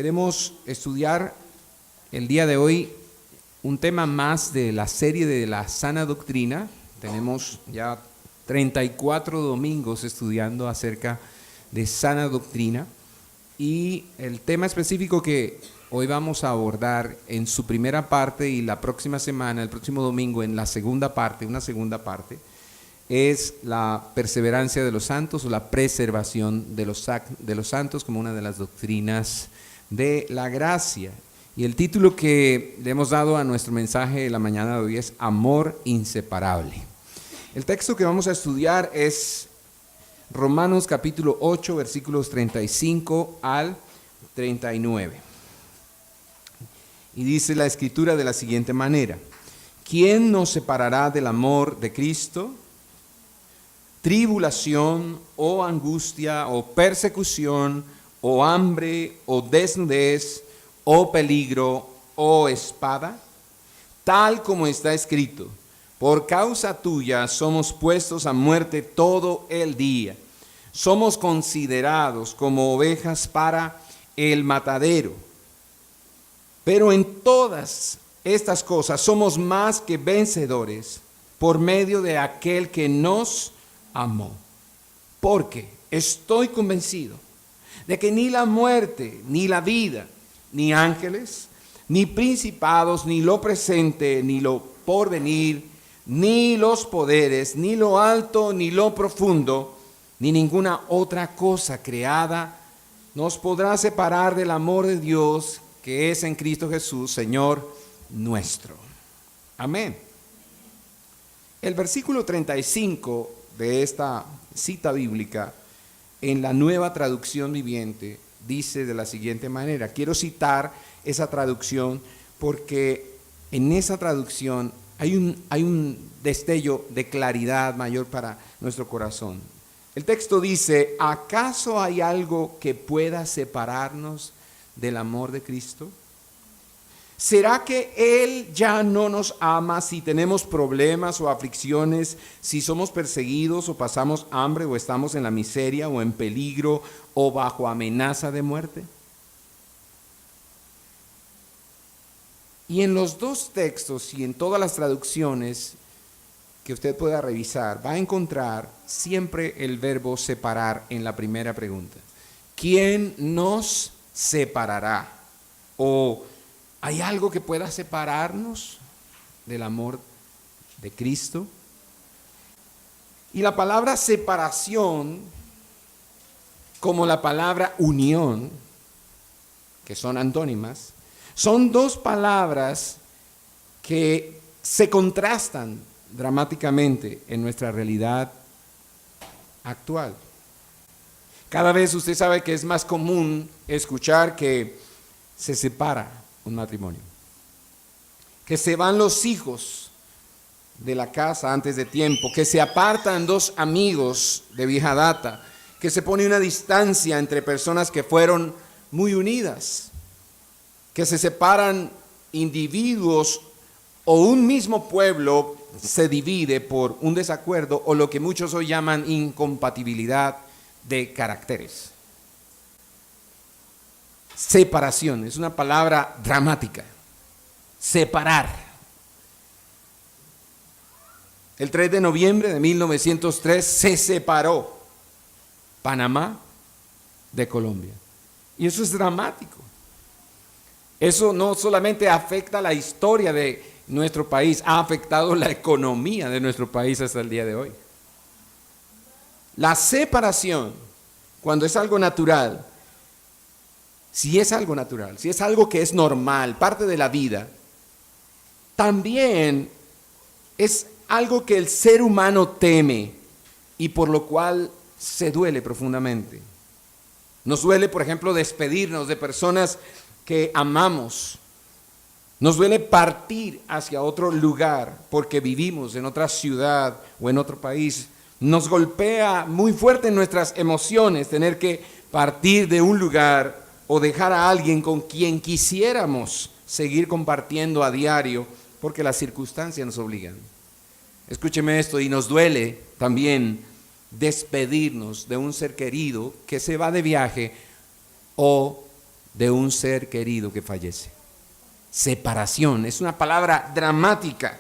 Queremos estudiar el día de hoy un tema más de la serie de la sana doctrina. Tenemos ya 34 domingos estudiando acerca de sana doctrina y el tema específico que hoy vamos a abordar en su primera parte y la próxima semana, el próximo domingo, en la segunda parte, es la perseverancia de los santos o la preservación de los santos como una de las doctrinas de la gracia. Y el título que le hemos dado a nuestro mensaje de la mañana de hoy es Amor Inseparable. El texto que vamos a estudiar es Romanos capítulo 8, versículos 35 al 39. Y dice la Escritura de la siguiente manera: ¿Quién nos separará del amor de Cristo? ¿Tribulación, o angustia, o persecución, o hambre, o desnudez, o peligro, o espada? Tal como está escrito: por causa tuya somos puestos a muerte todo el día. Somos considerados como ovejas para el matadero. Pero en todas estas cosas somos más que vencedores por medio de aquel que nos amó. Porque estoy convencido de que ni la muerte, ni la vida, ni ángeles, ni principados, ni lo presente, ni lo porvenir, ni los poderes, ni lo alto, ni lo profundo, ni ninguna otra cosa creada nos podrá separar del amor de Dios que es en Cristo Jesús, Señor nuestro. Amén. El versículo 35 de esta cita bíblica en la Nueva Traducción Viviente dice de la siguiente manera. Quiero citar esa traducción porque en esa traducción hay un destello de claridad mayor para nuestro corazón. El texto dice: ¿acaso hay algo que pueda separarnos del amor de Cristo? ¿Será que Él ya no nos ama si tenemos problemas o aflicciones, si somos perseguidos o pasamos hambre o estamos en la miseria o en peligro o bajo amenaza de muerte? Y en los dos textos y en todas las traducciones que usted pueda revisar, va a encontrar siempre el verbo separar en la primera pregunta. ¿Quién nos separará? O ¿hay algo que pueda separarnos del amor de Cristo? Y la palabra separación, como la palabra unión, que son antónimas, son dos palabras que se contrastan dramáticamente en nuestra realidad actual. Cada vez usted sabe que es más común escuchar que se separa un matrimonio, que se van los hijos de la casa antes de tiempo, que se apartan dos amigos de vieja data, que se pone una distancia entre personas que fueron muy unidas, que se separan individuos o un mismo pueblo se divide por un desacuerdo o lo que muchos hoy llaman incompatibilidad de caracteres. Separación es una palabra dramática. Separar. El 3 de noviembre de 1903 se separó Panamá de Colombia. Y eso es dramático. Eso no solamente afecta la historia de nuestro país, ha afectado la economía de nuestro país hasta el día de hoy. La separación, cuando es algo natural, si es algo natural, si es algo que es normal, parte de la vida, también es algo que el ser humano teme y por lo cual se duele profundamente. Nos duele, por ejemplo, despedirnos de personas que amamos. Nos duele partir hacia otro lugar porque vivimos en otra ciudad o en otro país. Nos golpea muy fuerte en nuestras emociones tener que partir de un lugar o dejar a alguien con quien quisiéramos seguir compartiendo a diario porque las circunstancias nos obligan. Escúcheme esto, y nos duele también despedirnos de un ser querido que se va de viaje o de un ser querido que fallece. Separación, es una palabra dramática.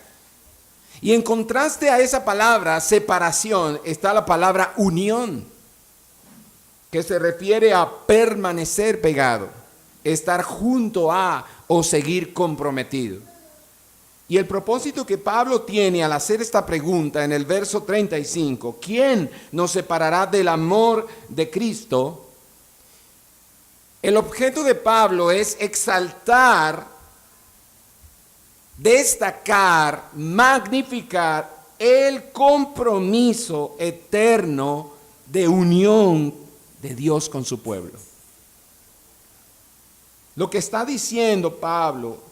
Y en contraste a esa palabra, separación, está la palabra unión, que se refiere a permanecer pegado, estar junto a o seguir comprometido. Y el propósito que Pablo tiene al hacer esta pregunta en el verso 35, ¿quién nos separará del amor de Cristo? El objeto de Pablo es exaltar, destacar, magnificar el compromiso eterno de unión de Dios con su pueblo. Lo que está diciendo Pablo,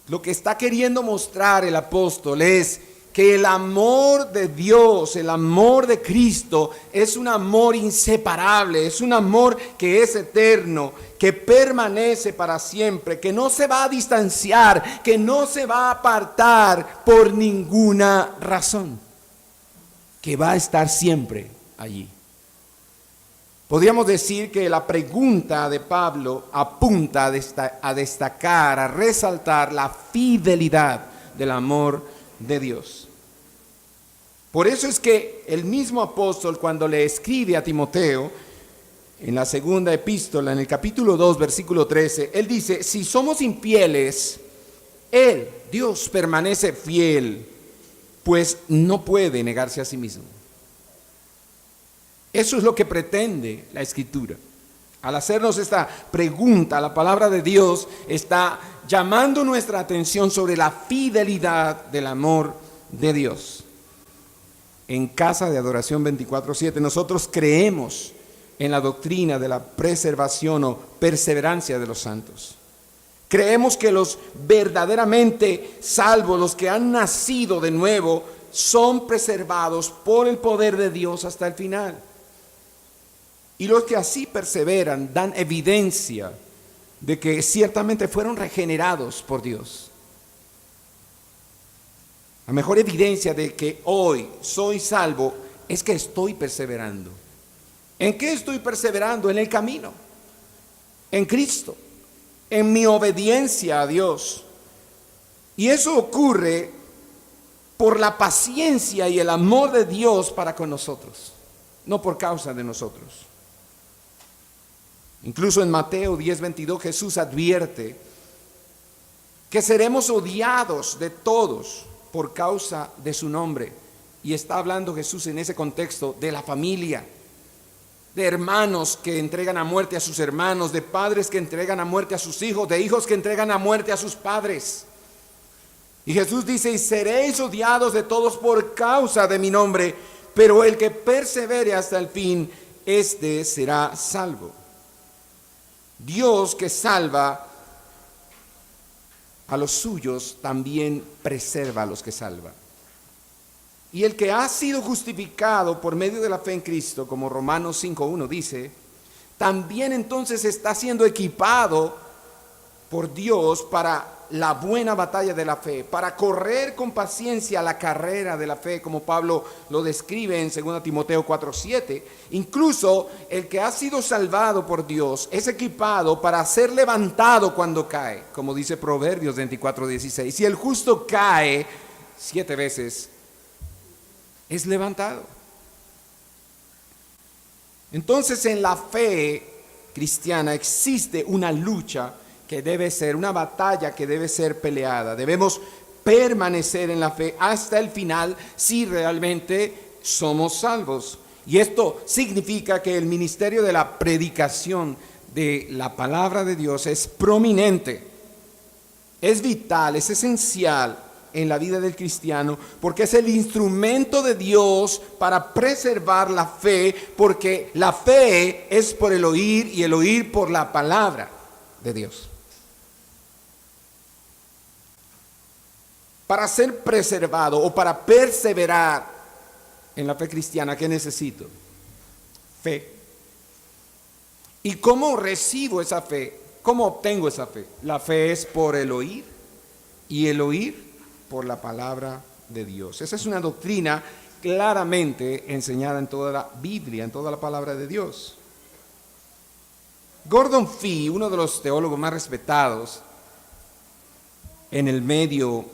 lo que está queriendo mostrar el apóstol es que el amor de Dios, el amor de Cristo es un amor inseparable, es un amor que es eterno, que permanece para siempre, que no se va a distanciar, que no se va a apartar por ninguna razón, que va a estar siempre allí. Podríamos decir que la pregunta de Pablo apunta a destacar, a resaltar la fidelidad del amor de Dios. Por eso es que el mismo apóstol, cuando le escribe a Timoteo, en la segunda epístola, en el capítulo 2, versículo 13, él dice, si somos infieles, Él, Dios, permanece fiel, pues no puede negarse a sí mismo. Eso es lo que pretende la Escritura. Al hacernos esta pregunta, la palabra de Dios está llamando nuestra atención sobre la fidelidad del amor de Dios. En Casa de Adoración 24/7 nosotros creemos en la doctrina de la preservación o perseverancia de los santos. Creemos que los verdaderamente salvos, los que han nacido de nuevo, son preservados por el poder de Dios hasta el final. Y los que así perseveran dan evidencia de que ciertamente fueron regenerados por Dios. La mejor evidencia de que hoy soy salvo es que estoy perseverando. ¿En qué estoy perseverando? En el camino, en Cristo, en mi obediencia a Dios. Y eso ocurre por la paciencia y el amor de Dios para con nosotros, no por causa de nosotros. Incluso en Mateo 10:22 Jesús advierte que seremos odiados de todos por causa de su nombre. Y está hablando Jesús en ese contexto de la familia, de hermanos que entregan a muerte a sus hermanos, de padres que entregan a muerte a sus hijos, de hijos que entregan a muerte a sus padres. Y Jesús dice, y seréis odiados de todos por causa de mi nombre, pero el que persevere hasta el fin, este será salvo. Dios que salva a los suyos también preserva a los que salva. Y el que ha sido justificado por medio de la fe en Cristo, como Romanos 5:1 dice, también entonces está siendo equipado por Dios para la buena batalla de la fe, para correr con paciencia la carrera de la fe, como Pablo lo describe en 2 Timoteo 4:7. Incluso el que ha sido salvado por Dios es equipado para ser levantado cuando cae, como dice Proverbios 24:16. Si el justo cae 7 veces, es levantado. Entonces, en la fe cristiana existe una lucha que debe ser, una batalla que debe ser peleada. Debemos permanecer en la fe hasta el final si realmente somos salvos. Y esto significa que el ministerio de la predicación de la palabra de Dios es prominente, es vital, es esencial en la vida del cristiano, porque es el instrumento de Dios para preservar la fe, porque la fe es por el oír y el oír por la palabra de Dios. Para ser preservado o para perseverar en la fe cristiana, ¿qué necesito? Fe. ¿Y cómo recibo esa fe? ¿Cómo obtengo esa fe? La fe es por el oír y el oír por la palabra de Dios. Esa es una doctrina claramente enseñada en toda la Biblia, en toda la palabra de Dios. Gordon Fee, uno de los teólogos más respetados en el medio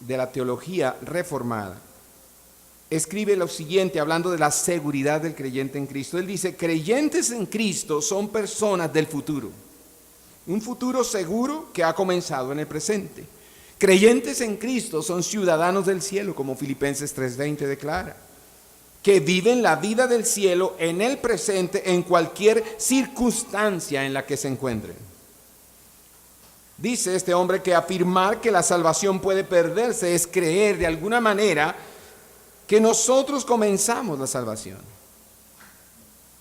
de la teología reformada, escribe lo siguiente hablando de la seguridad del creyente en Cristo. Él dice: creyentes en Cristo son personas del futuro, un futuro seguro que ha comenzado en el presente. Creyentes en Cristo son ciudadanos del cielo, como Filipenses 3:20 declara, que viven la vida del cielo en el presente en cualquier circunstancia en la que se encuentren. Dice este hombre que afirmar que la salvación puede perderse es creer de alguna manera que nosotros comenzamos la salvación.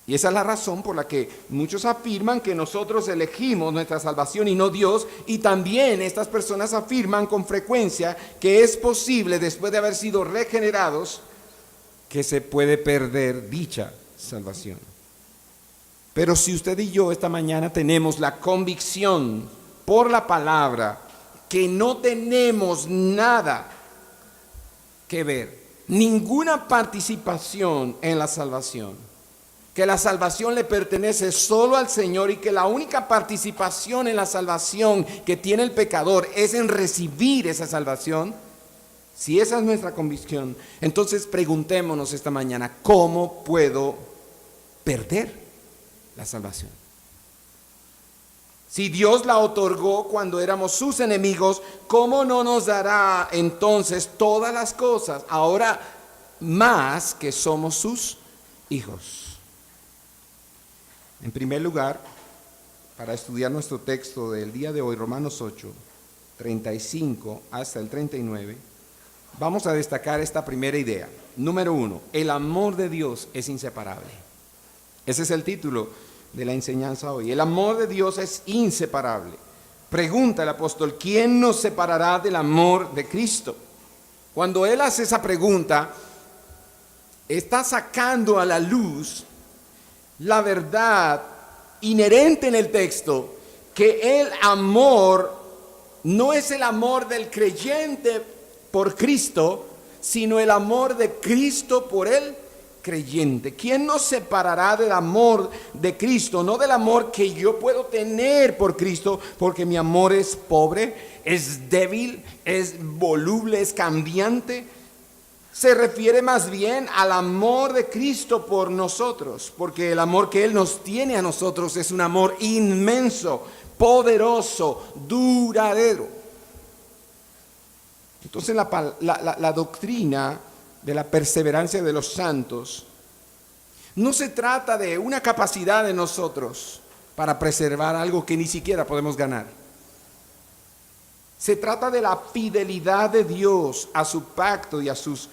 Y esa es la razón por la que muchos afirman que nosotros elegimos nuestra salvación y no Dios, y también estas personas afirman con frecuencia que es posible, después de haber sido regenerados, que se puede perder dicha salvación. Pero si usted y yo esta mañana tenemos la convicción por la palabra que no tenemos nada que ver, ninguna participación en la salvación, que la salvación le pertenece solo al Señor y que la única participación en la salvación que tiene el pecador es en recibir esa salvación, si esa es nuestra convicción, entonces preguntémonos esta mañana: ¿cómo puedo perder la salvación? Si Dios la otorgó cuando éramos sus enemigos, ¿cómo no nos dará entonces todas las cosas ahora más que somos sus hijos? En primer lugar, para estudiar nuestro texto del día de hoy, Romanos 8, 35 hasta el 39, vamos a destacar esta primera idea. Número 1, el amor de Dios es inseparable. Ese es el título de la enseñanza hoy. El amor de Dios es inseparable. Pregunta el apóstol: ¿quién nos separará del amor de Cristo? Cuando él hace esa pregunta, está sacando a la luz la verdad inherente en el texto, que el amor no es el amor del creyente por Cristo, sino el amor de Cristo por el creyente. ¿Quién nos separará del amor de Cristo? No del amor que yo puedo tener por Cristo, porque mi amor es pobre, es débil, es voluble, es cambiante. Se refiere más bien al amor de Cristo por nosotros, porque el amor que Él nos tiene a nosotros es un amor inmenso, poderoso, duradero. Entonces la doctrina de la perseverancia de los santos no se trata de una capacidad de nosotros para preservar algo que ni siquiera podemos ganar. Se trata de la fidelidad de Dios a su pacto y a sus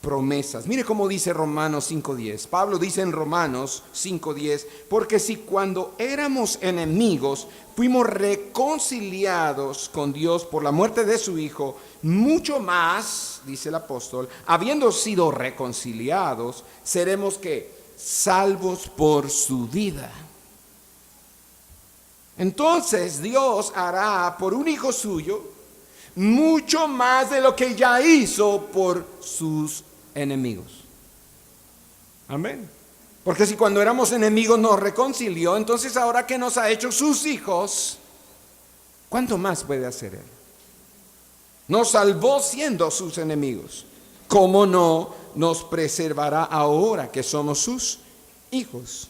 promesas. Mire cómo dice Romanos 5:10. Pablo dice en Romanos 5:10: porque si cuando éramos enemigos fuimos reconciliados con Dios por la muerte de su Hijo, mucho más, dice el apóstol, habiendo sido reconciliados, seremos ¿qué? Salvos por su vida. Entonces Dios hará por un hijo suyo mucho más de lo que ya hizo por sus enemigos. Amén. Porque si cuando éramos enemigos nos reconcilió, entonces ahora que nos ha hecho sus hijos, ¿cuánto más puede hacer Él? Nos salvó siendo sus enemigos. ¿Cómo no nos preservará ahora que somos sus hijos?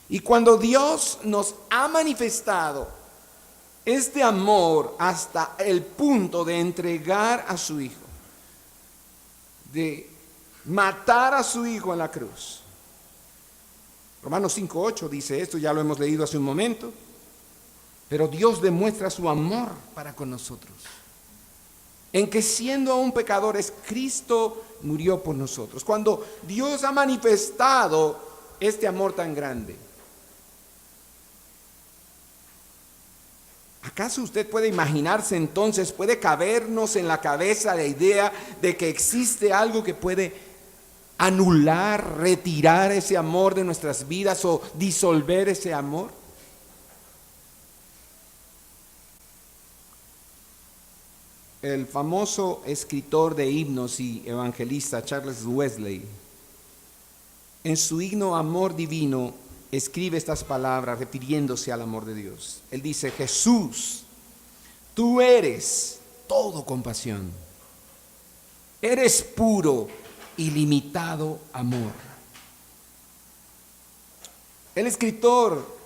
Y cuando Dios nos ha manifestado este amor hasta el punto de entregar a su Hijo, de matar a su Hijo en la cruz. Romanos 5:8 dice esto, ya lo hemos leído hace un momento. Pero Dios demuestra su amor para con nosotros, en que siendo aún pecadores, Cristo murió por nosotros. Cuando Dios ha manifestado este amor tan grande, ¿acaso usted puede imaginarse entonces, puede cabernos en la cabeza la idea de que existe algo que puede anular, retirar ese amor de nuestras vidas o disolver ese amor? El famoso escritor de himnos y evangelista Charles Wesley, en su himno Amor Divino, escribe estas palabras refiriéndose al amor de Dios. Él dice: Jesús, tú eres todo compasión, eres puro, ilimitado amor. El escritor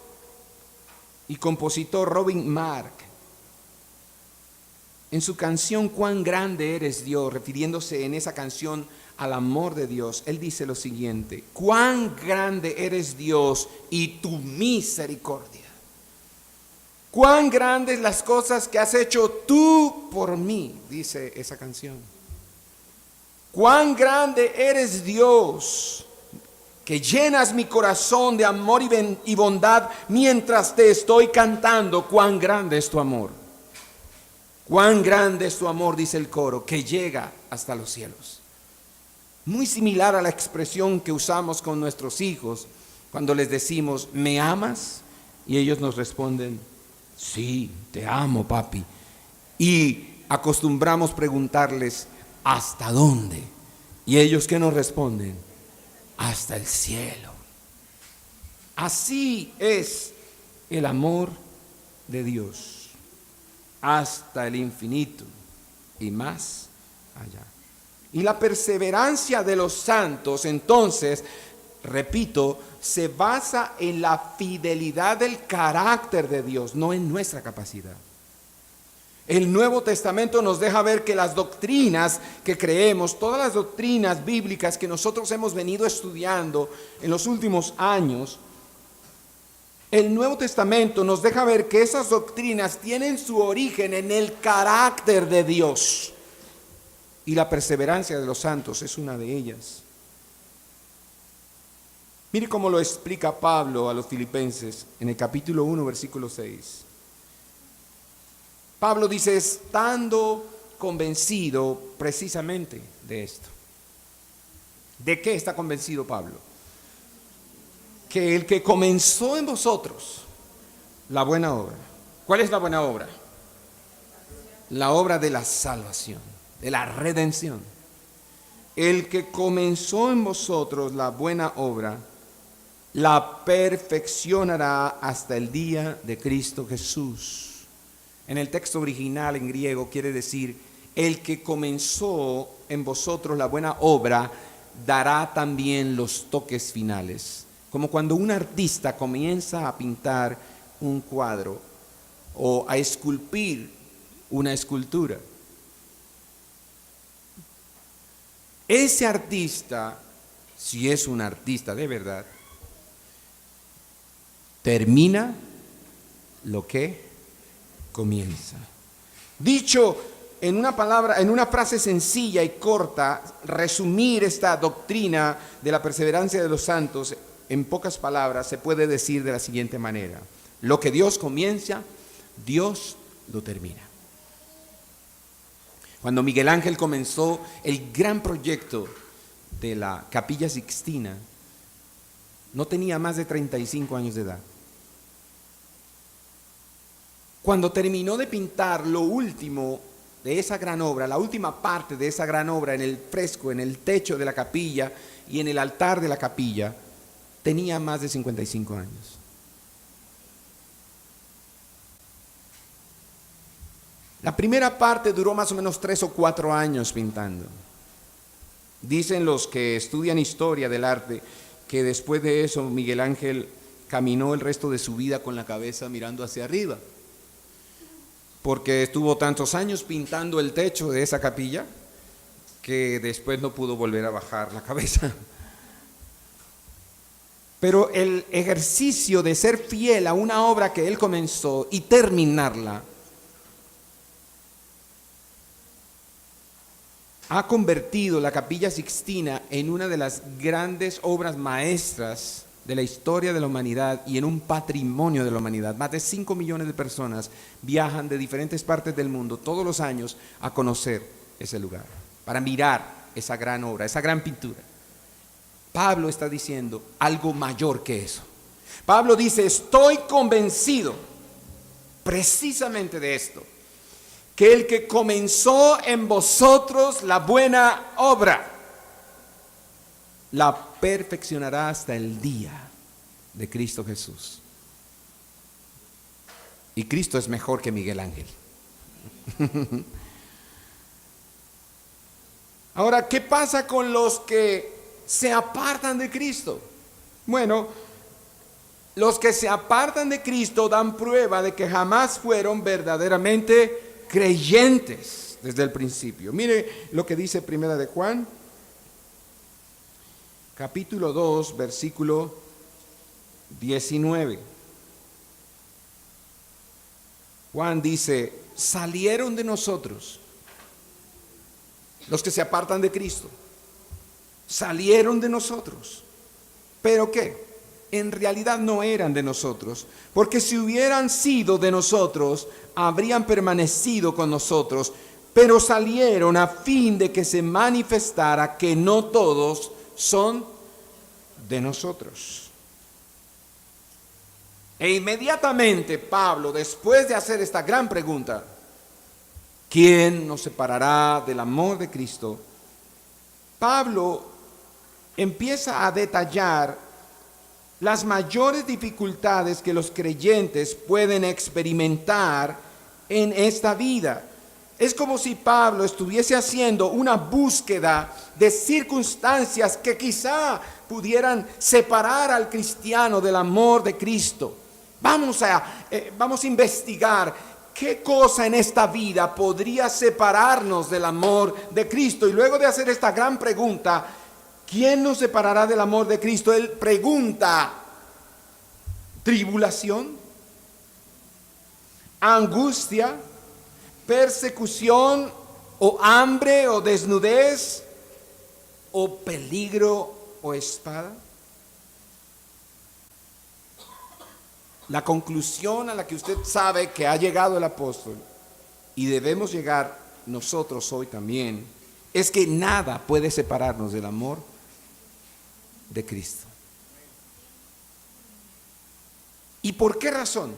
y compositor Robin Mark, en su canción Cuán grande eres Dios, refiriéndose en esa canción al amor de Dios, él dice lo siguiente: cuán grande eres Dios y tu misericordia. Cuán grandes las cosas que has hecho tú por mí, dice esa canción. Cuán grande eres Dios, que llenas mi corazón de amor y bondad mientras te estoy cantando. Cuán grande es tu amor. Cuán grande es tu amor, dice el coro, que llega hasta los cielos. Muy similar a la expresión que usamos con nuestros hijos cuando les decimos: ¿me amas? Y ellos nos responden: sí, te amo, papi. Y acostumbramos preguntarles: ¿hasta dónde? Y ellos, ¿qué nos responden? Hasta el cielo. Así es el amor de Dios, hasta el infinito y más allá. Y la perseverancia de los santos, entonces, repito, se basa en la fidelidad del carácter de Dios, no en nuestra capacidad. El Nuevo Testamento nos deja ver que las doctrinas que creemos, todas las doctrinas bíblicas que nosotros hemos venido estudiando en los últimos años, el Nuevo Testamento nos deja ver que esas doctrinas tienen su origen en el carácter de Dios. Y la perseverancia de los santos es una de ellas. Mire cómo lo explica Pablo a los Filipenses en el capítulo 1, versículo 6. Pablo dice: estando convencido precisamente de esto. ¿De qué está convencido Pablo? Que el que comenzó en vosotros la buena obra. ¿Cuál es la buena obra? La obra de la salvación, de la redención. El que comenzó en vosotros la buena obra, la perfeccionará hasta el día de Cristo Jesús. En el texto original en griego quiere decir: el que comenzó en vosotros la buena obra dará también los toques finales. Como cuando un artista comienza a pintar un cuadro o a esculpir una escultura. Ese artista, si es un artista de verdad, termina lo que comienza. Dicho en una palabra, en una frase sencilla y corta, resumir esta doctrina de la perseverancia de los santos en pocas palabras se puede decir de la siguiente manera: lo que Dios comienza, Dios lo termina. Cuando Miguel Ángel comenzó el gran proyecto de la Capilla Sixtina, no tenía más de 35 años de edad. Cuando terminó de pintar lo último de esa gran obra, la última parte de esa gran obra en el fresco, en el techo de la capilla y en el altar de la capilla, tenía más de 55 años. La primera parte duró más o menos 3 o 4 años pintando. Dicen los que estudian historia del arte que después de eso Miguel Ángel caminó el resto de su vida con la cabeza mirando hacia arriba, porque estuvo tantos años pintando el techo de esa capilla que después no pudo volver a bajar la cabeza. Pero el ejercicio de ser fiel a una obra que él comenzó y terminarla ha convertido la Capilla Sixtina en una de las grandes obras maestras de la historia de la humanidad y en un patrimonio de la humanidad. Más de 5 millones de personas viajan de diferentes partes del mundo todos los años a conocer ese lugar, para mirar esa gran obra, esa gran pintura. Pablo está diciendo algo mayor que eso. Pablo dice: estoy convencido precisamente de esto, que el que comenzó en vosotros la buena obra, la perfeccionará hasta el día de Cristo Jesús. Y Cristo es mejor que Miguel Ángel. Ahora, ¿qué pasa con los que se apartan de Cristo? Bueno, los que se apartan de Cristo dan prueba de que jamás fueron verdaderamente creyentes desde el principio. Mire lo que dice Primera de Juan, capítulo 2, versículo 19. Juan dice, salieron de nosotros, los que se apartan de Cristo, salieron de nosotros. ¿Pero qué? En realidad no eran de nosotros, porque si hubieran sido de nosotros, habrían permanecido con nosotros, pero salieron a fin de que se manifestara que no todos son de nosotros. E inmediatamente Pablo, después de hacer esta gran pregunta, ¿quién nos separará del amor de Cristo? Pablo empieza a detallar las mayores dificultades que los creyentes pueden experimentar en esta vida. Es como si Pablo estuviese haciendo una búsqueda de circunstancias que quizá pudieran separar al cristiano del amor de Cristo. Vamos a investigar qué cosa en esta vida podría separarnos del amor de Cristo. Y luego de hacer esta gran pregunta, ¿quién nos separará del amor de Cristo? Él pregunta, ¿tribulación? ¿Angustia? ¿Persecución? ¿O hambre? ¿O desnudez? ¿O peligro? ¿O espada? La conclusión a la que usted sabe que ha llegado el apóstol, y debemos llegar nosotros hoy también, es que nada puede separarnos del amor de Cristo. ¿Y por qué razón?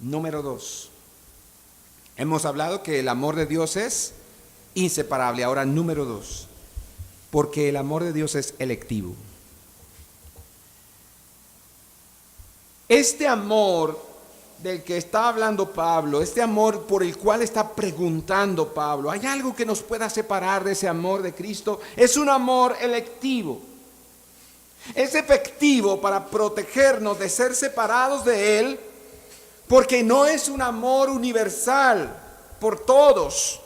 Número 2. Hemos hablado que el amor de Dios es inseparable. Ahora, número 2. Porque el amor de Dios es electivo. Este amor del que está hablando Pablo, este amor por el cual está preguntando Pablo, ¿hay algo que nos pueda separar de ese amor de Cristo? Es un amor electivo. Es efectivo para protegernos de ser separados de Él, porque no es un amor universal por todos,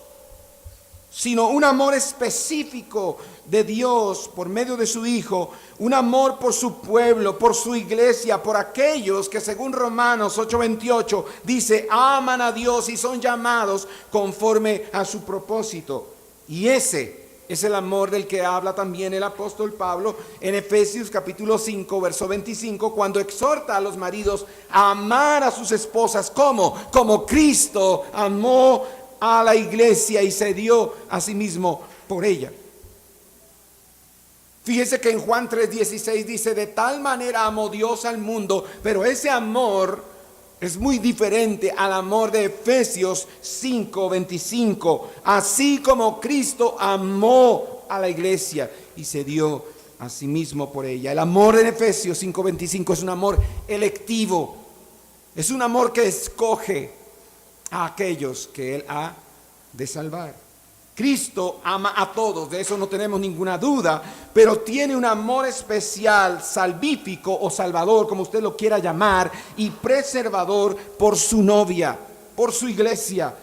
sino un amor específico de Dios por medio de su Hijo, un amor por su pueblo, por su iglesia, por aquellos que según Romanos 8:28 dice, aman a Dios y son llamados conforme a su propósito. Y ese es el amor del que habla también el apóstol Pablo en Efesios capítulo 5, verso 25, cuando exhorta a los maridos a amar a sus esposas como Cristo amó a la iglesia y se dio a sí mismo por ella. Fíjese que en Juan 3:16 dice, de tal manera amó Dios al mundo, pero ese amor es muy diferente al amor de Efesios 5:25. Así como Cristo amó a la iglesia y se dio a sí mismo por ella. El amor en Efesios 5:25 es un amor electivo. Es un amor que escoge a aquellos que Él ha de salvar. Cristo ama a todos, de eso no tenemos ninguna duda, pero tiene un amor especial, salvífico o salvador, como usted lo quiera llamar, y preservador por su novia, por su iglesia.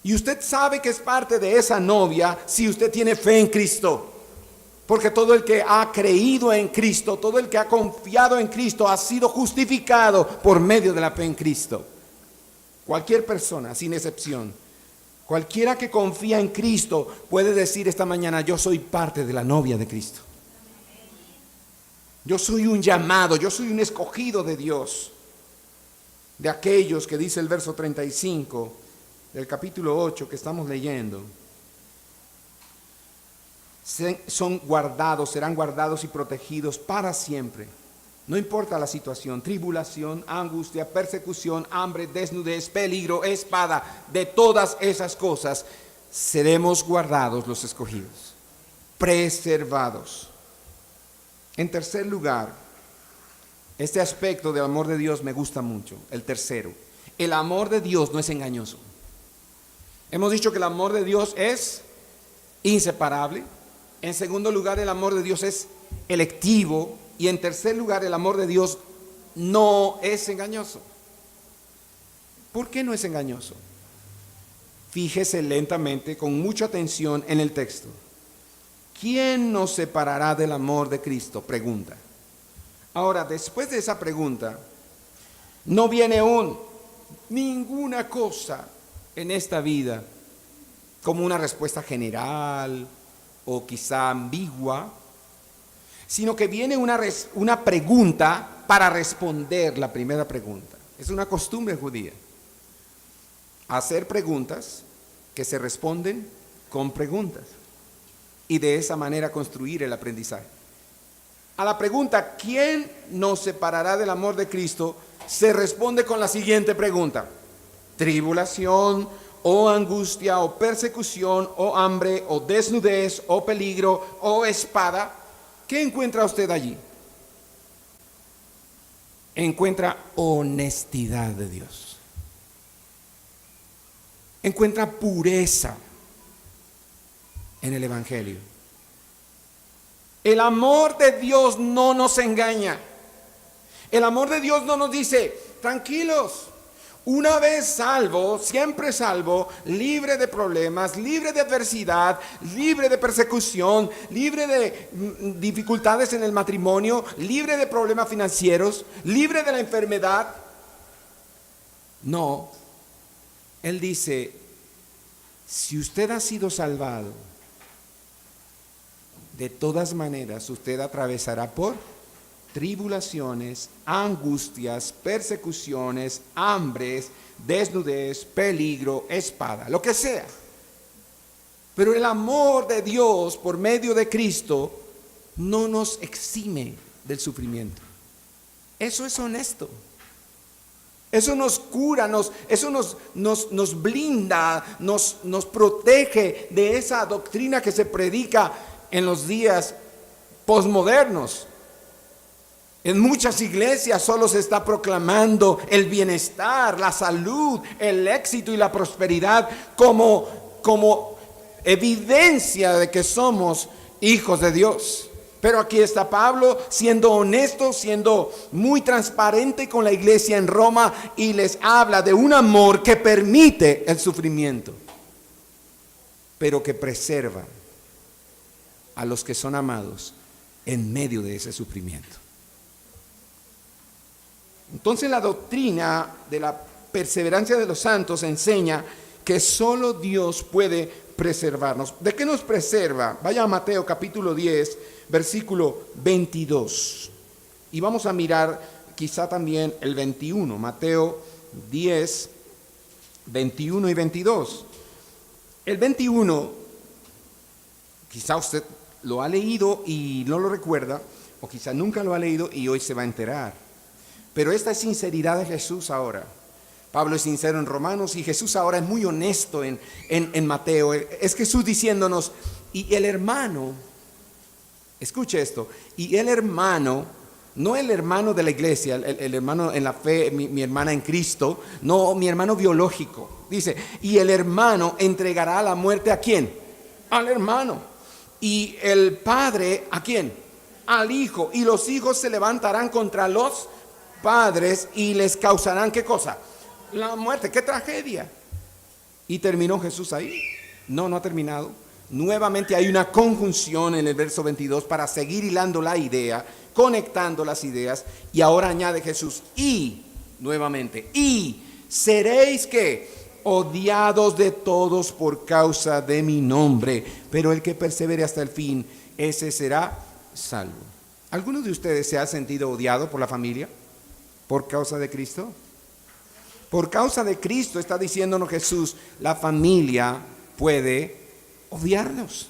Y usted sabe que es parte de esa novia si usted tiene fe en Cristo. Porque todo el que ha creído en Cristo, todo el que ha confiado en Cristo, ha sido justificado por medio de la fe en Cristo. Cualquier persona, sin excepción. Cualquiera que confía en Cristo puede decir esta mañana, yo soy parte de la novia de Cristo. Yo soy un llamado, yo soy un escogido de Dios. De aquellos que dice el verso 35 del capítulo 8 que estamos leyendo. Son guardados, serán guardados y protegidos para siempre. No importa la situación, tribulación, angustia, persecución, hambre, desnudez, peligro, espada, de todas esas cosas, seremos guardados los escogidos, preservados. En tercer lugar, Este aspecto del amor de Dios me gusta mucho. El tercero, el amor de Dios no es engañoso. Hemos dicho que el amor de Dios es inseparable. En segundo lugar, el amor de Dios es electivo. Y en tercer lugar, el amor de Dios no es engañoso. ¿Por qué no es engañoso? Fíjese lentamente, con mucha atención en el texto. ¿Quién nos separará del amor de Cristo? Pregunta. Ahora, después de esa pregunta, no viene ninguna cosa en esta vida como una respuesta general o quizá ambigua, sino que viene una pregunta para responder la primera pregunta. Es una costumbre judía. Hacer preguntas que se responden con preguntas y de esa manera construir el aprendizaje. A la pregunta, ¿quién nos separará del amor de Cristo?, se responde con la siguiente pregunta: tribulación, o angustia, o persecución, o hambre, o desnudez, o peligro, o espada. ¿Qué encuentra usted allí? Encuentra honestidad de Dios. Encuentra pureza en el Evangelio. El amor de Dios no nos engaña. El amor de Dios no nos dice, tranquilos, una vez salvo, siempre salvo, libre de problemas, libre de adversidad, libre de persecución, libre de dificultades en el matrimonio, libre de problemas financieros, libre de la enfermedad. No, Él dice, si usted ha sido salvado, de todas maneras usted atravesará por tribulaciones, angustias, persecuciones, hambres, desnudez, peligro, espada, lo que sea. Pero el amor de Dios por medio de Cristo no nos exime del sufrimiento. Eso es honesto. Eso nos cura, eso nos blinda, nos protege de esa doctrina que se predica en los días posmodernos. En muchas iglesias solo se está proclamando el bienestar, la salud, el éxito y la prosperidad como evidencia de que somos hijos de Dios. Pero aquí está Pablo siendo honesto, siendo muy transparente con la iglesia en Roma, y les habla de un amor que permite el sufrimiento, pero que preserva a los que son amados en medio de ese sufrimiento. Entonces la doctrina de la perseverancia de los santos enseña que solo Dios puede preservarnos. ¿De qué nos preserva? Vaya a Mateo capítulo 10, versículo 22. Y vamos a mirar quizá también el 21. Mateo 10, 21 y 22. El 21, quizá usted lo ha leído y no lo recuerda, o quizá nunca lo ha leído y hoy se va a enterar. Pero esta es sinceridad de Jesús ahora. Pablo es sincero en Romanos y Jesús ahora es muy honesto en Mateo. Es Jesús diciéndonos, y el hermano, escuche esto, y el hermano, no el hermano de la iglesia, el hermano en la fe, mi hermana en Cristo, no mi hermano biológico. Dice, y el hermano entregará a la muerte ¿a quién? Al hermano. Y el padre ¿a quién? Al hijo. Y los hijos se levantarán contra los padres y les causarán ¿qué cosa? La muerte. ¡Qué tragedia! ¿Y terminó Jesús ahí? No, no ha terminado. Nuevamente hay una conjunción en el verso 22 para seguir hilando la idea, conectando las ideas, y ahora añade Jesús, y nuevamente, y seréis ¿qué? Odiados de todos por causa de mi nombre, pero el que persevere hasta el fin, ese será salvo. ¿Alguno de ustedes se ha sentido odiado por la familia? ¿Por causa de Cristo? Por causa de Cristo, está diciéndonos Jesús, la familia puede odiarnos.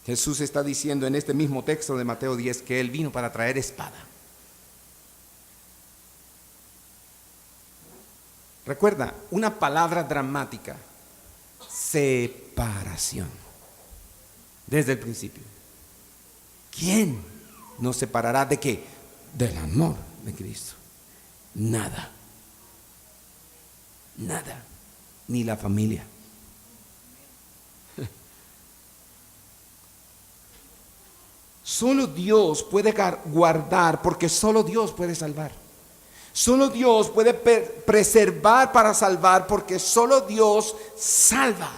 Jesús está diciendo en este mismo texto de Mateo 10 que Él vino para traer espada. Recuerda, una palabra dramática, separación, desde el principio. ¿Quién nos separará de qué? del amor de Cristo. Nada. Nada. Ni la familia. Solo Dios puede guardar, porque solo Dios puede salvar. Solo Dios puede preservar para salvar, porque solo Dios salva.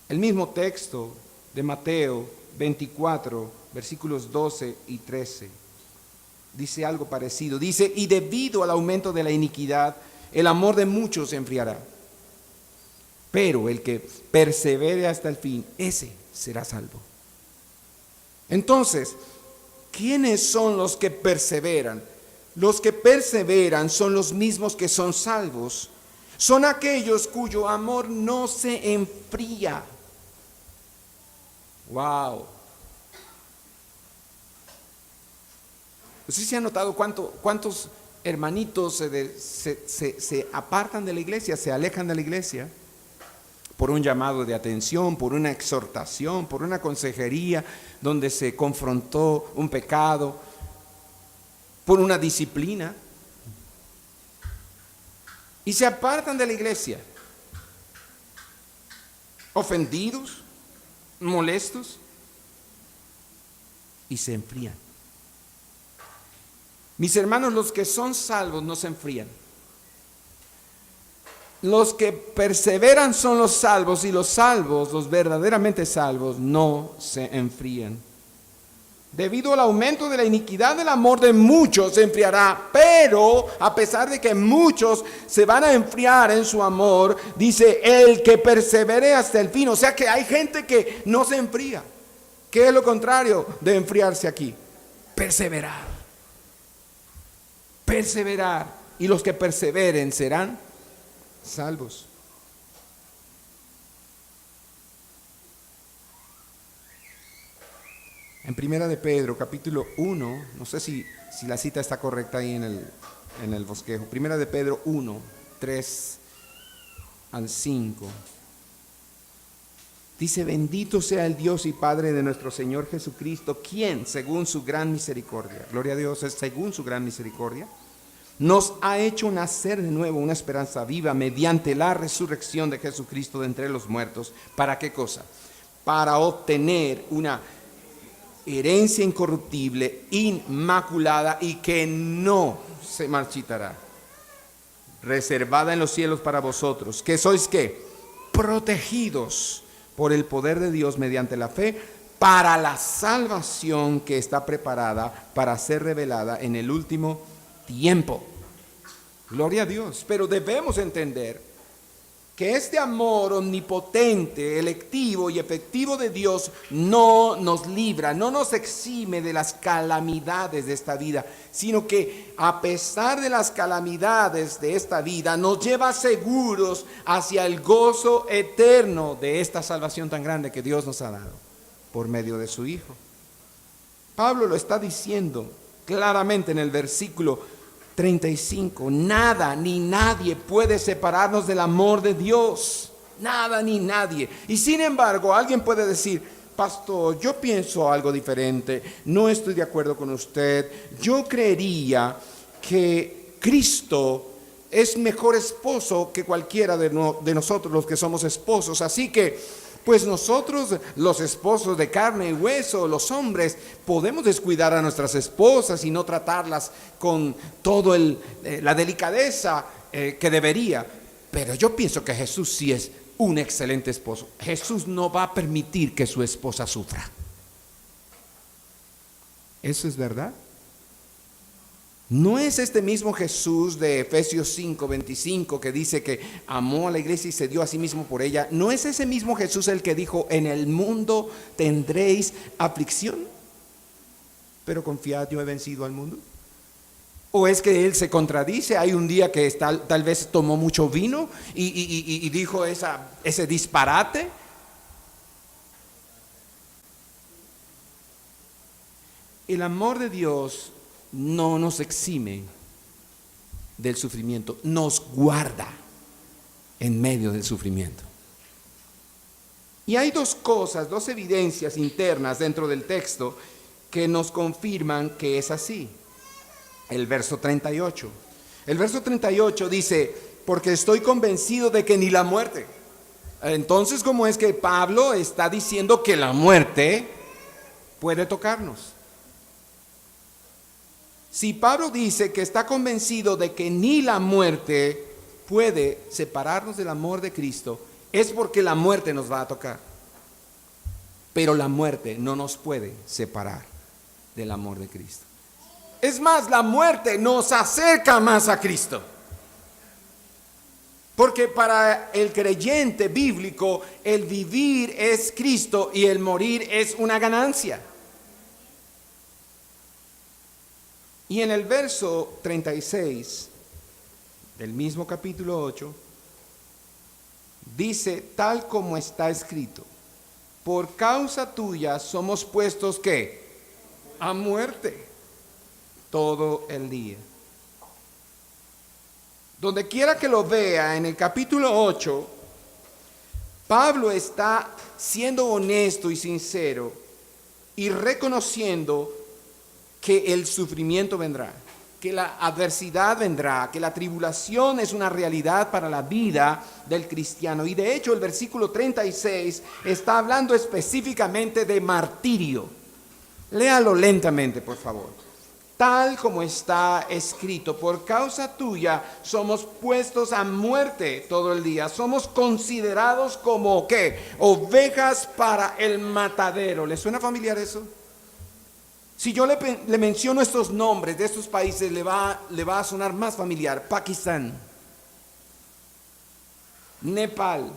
El mismo texto de Mateo 24, versículos 12 y 13, dice algo parecido. Dice: y debido al aumento de la iniquidad, el amor de muchos se enfriará. Pero el que persevere hasta el fin, ese será salvo. Entonces, ¿quiénes son los que perseveran? Los que perseveran son los mismos que son salvos. Son aquellos cuyo amor no se enfría. Wow. ¿Usted se ha notado cuántos hermanitos se apartan de la iglesia, se alejan de la iglesia? Por un llamado de atención, por una exhortación, por una consejería donde se confrontó un pecado, por una disciplina, y se apartan de la iglesia, ofendidos, molestos, y se enfrían. Mis hermanos, los que son salvos no se enfrían. Los que perseveran son los salvos, y los salvos, los verdaderamente salvos, no se enfrían. Debido al aumento de la iniquidad, el amor de muchos se enfriará, pero a pesar de que muchos se van a enfriar en su amor, dice: el que persevere hasta el fin. O sea que hay gente que no se enfría. ¿Qué es lo contrario de enfriarse aquí? Perseverar. Perseverar. Y los que perseveren serán salvos. En Primera de Pedro, capítulo 1, no sé si la cita está correcta ahí en el bosquejo. Primera de Pedro 1, 3 al 5. Dice: bendito sea el Dios y Padre de nuestro Señor Jesucristo, quien, según su gran misericordia, gloria a Dios, es según su gran misericordia, nos ha hecho nacer de nuevo una esperanza viva mediante la resurrección de Jesucristo de entre los muertos. ¿Para qué cosa? Para obtener una herencia incorruptible, inmaculada y que no se marchitará, reservada en los cielos para vosotros, que sois ¿qué? Protegidos por el poder de Dios mediante la fe, para la salvación que está preparada para ser revelada en el último tiempo. Gloria a Dios. Pero debemos entender que este amor omnipotente, electivo y efectivo de Dios no nos libra, no nos exime de las calamidades de esta vida, sino que a pesar de las calamidades de esta vida, nos lleva seguros hacia el gozo eterno de esta salvación tan grande que Dios nos ha dado por medio de su Hijo. Pablo lo está diciendo claramente en el versículo 35, nada ni nadie puede separarnos del amor de Dios, nada ni nadie. Y sin embargo, alguien puede decir: pastor, yo pienso algo diferente, no estoy de acuerdo con usted, yo creería que Cristo es mejor esposo que cualquiera de nosotros los que somos esposos, así que pues nosotros, los esposos de carne y hueso, los hombres, podemos descuidar a nuestras esposas y no tratarlas con toda la delicadeza que debería. Pero yo pienso que Jesús sí es un excelente esposo. Jesús no va a permitir que su esposa sufra. ¿Eso es verdad? ¿No es este mismo Jesús de Efesios 5:25 que dice que amó a la iglesia y se dio a sí mismo por ella? ¿No es ese mismo Jesús el que dijo: en el mundo tendréis aflicción, pero confiad, yo he vencido al mundo? ¿O es que él se contradice? Hay un día que tal vez tomó mucho vino y dijo ese disparate. El amor de Dios no nos exime del sufrimiento, nos guarda en medio del sufrimiento. Y hay dos cosas, dos evidencias internas dentro del texto que nos confirman que es así. El verso 38. El verso 38 dice, porque estoy convencido de que ni la muerte. Entonces, ¿cómo es que Pablo está diciendo que la muerte puede tocarnos? Si Pablo dice que está convencido de que ni la muerte puede separarnos del amor de Cristo, es porque la muerte nos va a tocar. Pero la muerte no nos puede separar del amor de Cristo. Es más, la muerte nos acerca más a Cristo. Porque para el creyente bíblico, el vivir es Cristo y el morir es una ganancia. Y en el verso 36 del mismo capítulo 8, dice, tal como está escrito, por causa tuya somos puestos, ¿qué? A muerte todo el día. Donde quiera que lo vea, en el capítulo 8, Pablo está siendo honesto y sincero y reconociendo que el sufrimiento vendrá, que la adversidad vendrá, que la tribulación es una realidad para la vida del cristiano. Y de hecho el versículo 36 está hablando específicamente de martirio. Léalo lentamente, por favor. Tal como está escrito, por causa tuya somos puestos a muerte todo el día. Somos considerados como, ¿qué? Ovejas para el matadero. ¿Le suena familiar eso? Si yo le menciono estos nombres de estos países, le va a sonar más familiar. Pakistán, Nepal,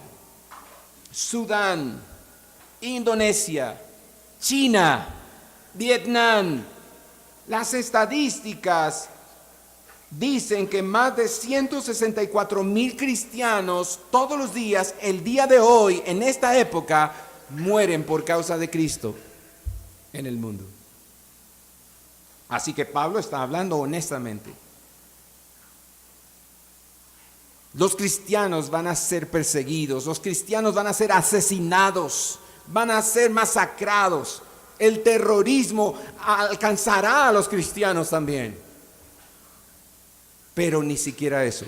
Sudán, Indonesia, China, Vietnam. Las estadísticas dicen que más de 164,000 cristianos todos los días, el día de hoy, en esta época, mueren por causa de Cristo en el mundo. Así que Pablo está hablando honestamente. Los cristianos van a ser perseguidos, los cristianos van a ser asesinados, van a ser masacrados. El terrorismo alcanzará a los cristianos también. Pero ni siquiera eso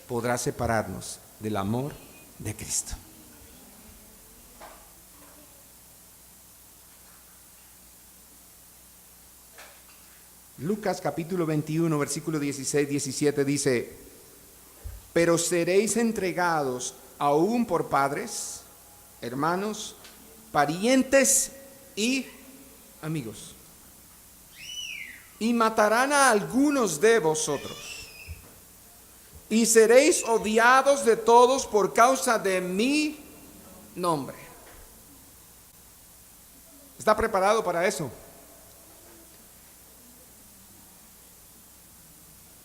podrá separarnos del amor de Cristo. Lucas capítulo 21, versículo 16-17 dice, pero seréis entregados aún por padres, hermanos, parientes y amigos, y matarán a algunos de vosotros, y seréis odiados de todos por causa de mi nombre. ¿Está preparado para eso?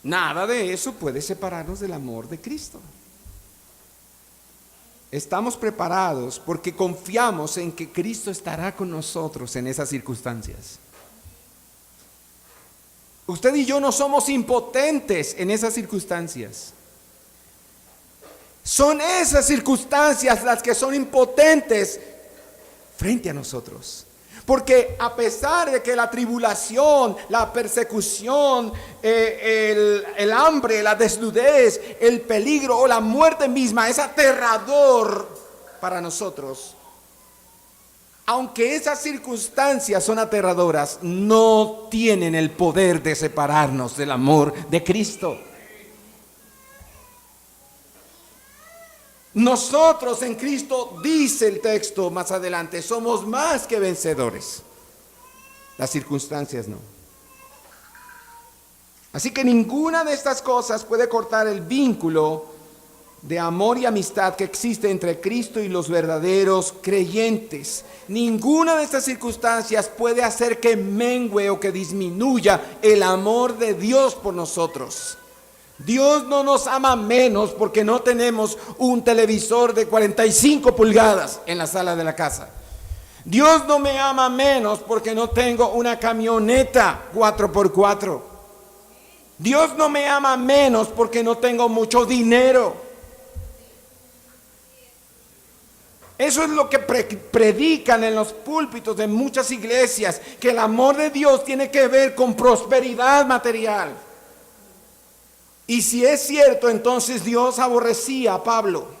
Nada de eso puede separarnos del amor de Cristo. Estamos preparados porque confiamos en que Cristo estará con nosotros en esas circunstancias. Usted y yo no somos impotentes en esas circunstancias. Son esas circunstancias las que son impotentes frente a nosotros. Porque a pesar de que la tribulación, la persecución, el hambre, la desnudez, el peligro o la muerte misma es aterrador para nosotros, aunque esas circunstancias son aterradoras, no tienen el poder de separarnos del amor de Cristo. Nosotros en Cristo, dice el texto más adelante, somos más que vencedores. Las circunstancias no. Así que ninguna de estas cosas puede cortar el vínculo de amor y amistad que existe entre Cristo y los verdaderos creyentes. Ninguna de estas circunstancias puede hacer que mengue o que disminuya el amor de Dios por nosotros. Dios no nos ama menos porque no tenemos un televisor de 45 pulgadas en la sala de la casa. Dios no me ama menos porque no tengo una camioneta 4x4. Dios no me ama menos porque no tengo mucho dinero. Eso es lo que predican en los púlpitos de muchas iglesias, que el amor de Dios tiene que ver con prosperidad material. Y si es cierto, entonces Dios aborrecía a Pablo.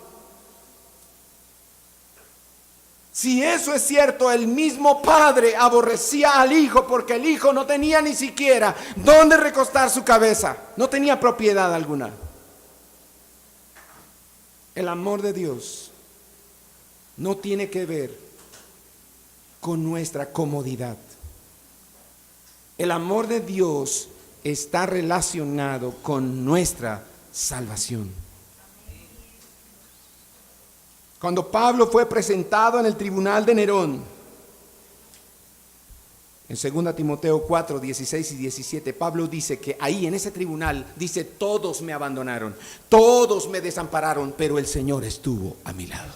Si eso es cierto, el mismo padre aborrecía al hijo porque el hijo no tenía ni siquiera dónde recostar su cabeza, no tenía propiedad alguna. El amor de Dios no tiene que ver con nuestra comodidad. El amor de Dios está relacionado con nuestra salvación. Cuando Pablo fue presentado en el tribunal de Nerón, en 2 Timoteo 4, 16 y 17, Pablo dice que ahí en ese tribunal, dice, todos me abandonaron, todos me desampararon, pero el Señor estuvo a mi lado.